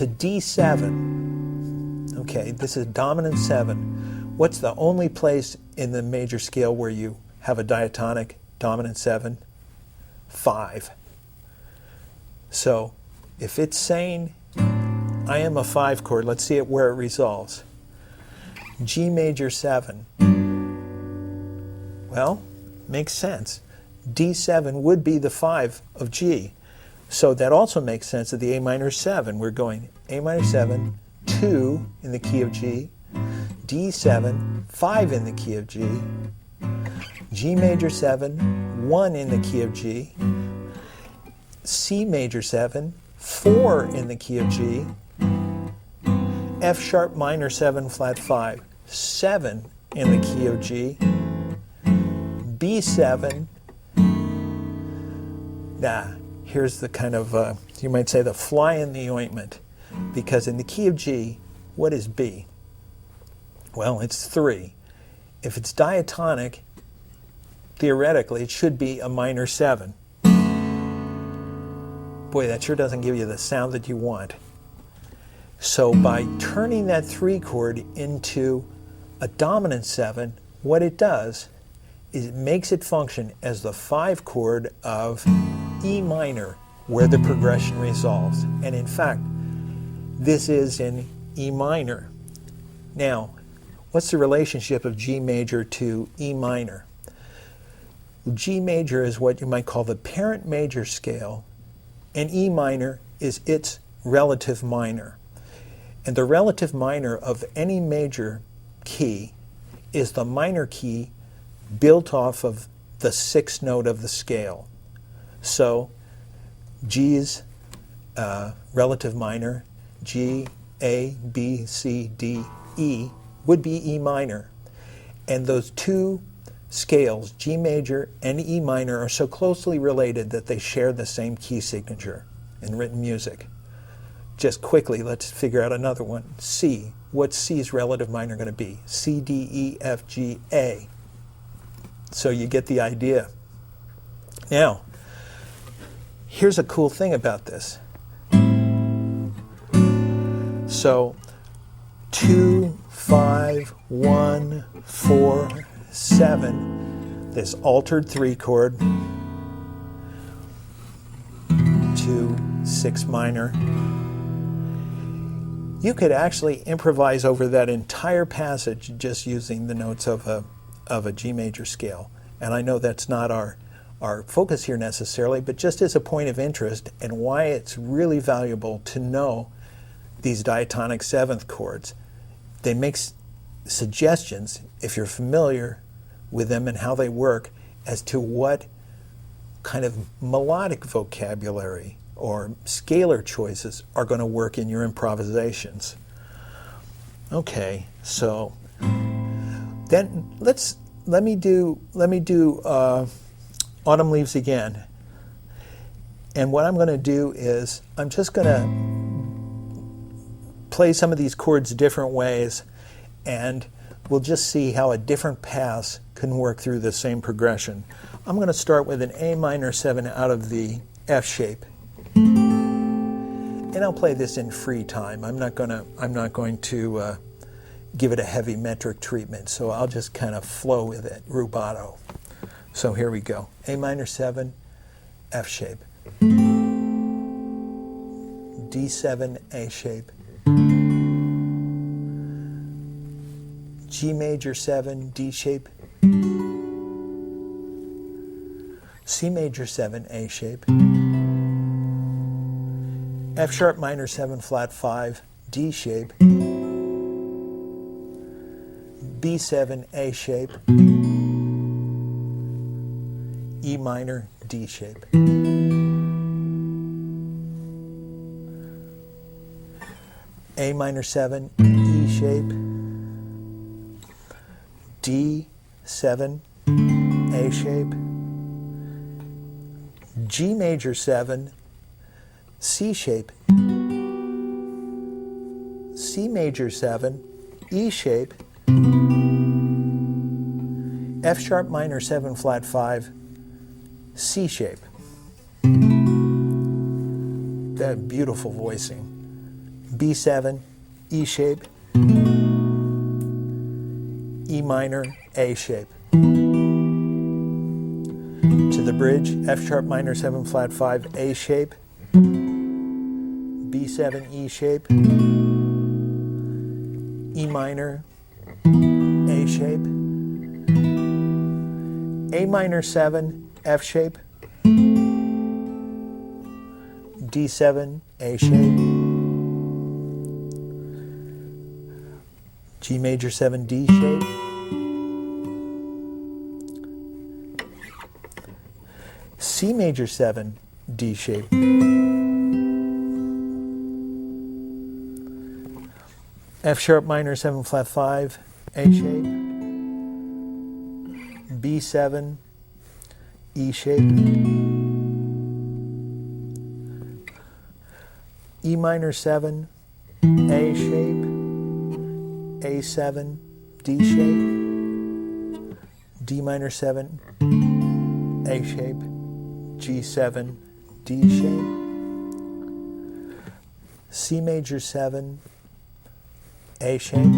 to D7. Okay, this is dominant 7. What's the only place in the major scale where you have a diatonic dominant 7? 5. So if it's saying I am a 5 chord, let's see where it resolves. G major 7. Well, makes sense. D7 would be the 5 of G. So that also makes sense that the A minor 7. We're going A minor 7, 2 in the key of G, D7, 5 in the key of G, G major 7, 1 in the key of G, C major 7, 4 in the key of G, F sharp minor 7 flat 5, 7 in the key of G, B7. Here's the kind of, you might say, the fly in the ointment. Because in the key of G, what is B? Well, it's 3. If it's diatonic, theoretically, it should be a minor 7. Boy, that sure doesn't give you the sound that you want. So by turning that 3 chord into a dominant 7, what it does is it makes it function as the 5 chord of E minor, where the progression resolves. And in fact, this is in E minor. Now, what's the relationship of G major to E minor? G major is what you might call the parent major scale, and E minor is its relative minor. And the relative minor of any major key is the minor key built off of the 6th note of the scale. So G's relative minor, G, A, B, C, D, E, would be E minor. And those two scales, G major and E minor, are so closely related that they share the same key signature in written music. Just quickly, let's figure out another one. C. What's C's relative minor going to be? C, D, E, F, G, A. So you get the idea. Now, here's a cool thing about this. So 2, 5, 1, 4, 7, this altered 3 chord, 2, 6 minor. You could actually improvise over that entire passage just using the notes of a G major scale. And I know that's not our focus here necessarily, but just as a point of interest and why it's really valuable to know these diatonic 7th chords. They make suggestions, if you're familiar with them and how they work, as to what kind of melodic vocabulary or scalar choices are going to work in your improvisations. Okay, so then let me do Autumn Leaves again. And what I'm going to do is I'm just going to play some of these chords different ways, and we'll just see how a different pass can work through the same progression. I'm going to start with an A minor 7 out of the F shape. And I'll play this in free time. I'm not going to give it a heavy metric treatment, so I'll just kind of flow with it, rubato. So here we go. A minor 7, F shape. D7, A shape. G major 7, D shape. C major 7, A shape. F sharp minor 7 flat 5, D shape. B7, A shape. E minor, D shape. A minor 7, E shape. D7, A shape. G major 7, C shape. C major 7, E shape. F sharp minor 7 flat 5, C shape. That beautiful voicing. B7, E shape, E minor, A shape. To the bridge, F sharp minor 7 flat 5, A shape, B7, E shape, E minor, A shape, A minor 7, F shape, D7, A shape, G major 7, D shape, C major 7, D shape, F sharp minor 7 flat 5, A shape, B7, E shape, E minor 7, A shape, A7, D shape, D minor 7, A shape, G7, D shape, C major 7, A shape,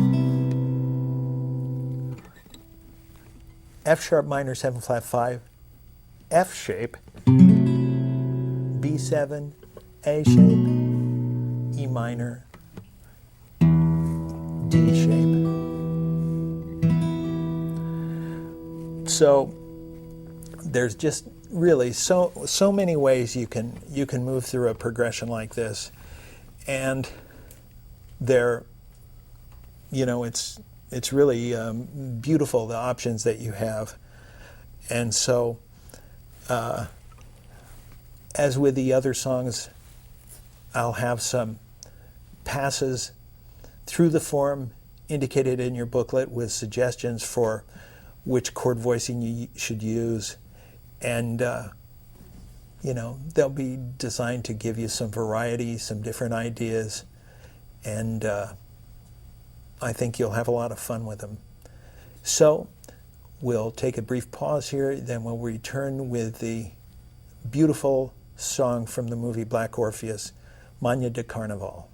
F sharp minor 7 flat 5, F shape, B7, A shape, E minor, D shape. So there's just really so many ways you can move through a progression like this, and it's really beautiful, the options that you have. And so as with the other songs, I'll have some passes through the form indicated in your booklet with suggestions for which chord voicing you should use, and they'll be designed to give you some variety, some different ideas, and I think you'll have a lot of fun with them. So we'll take a brief pause here, then we'll return with the beautiful song from the movie Black Orpheus, Magna de Carnaval.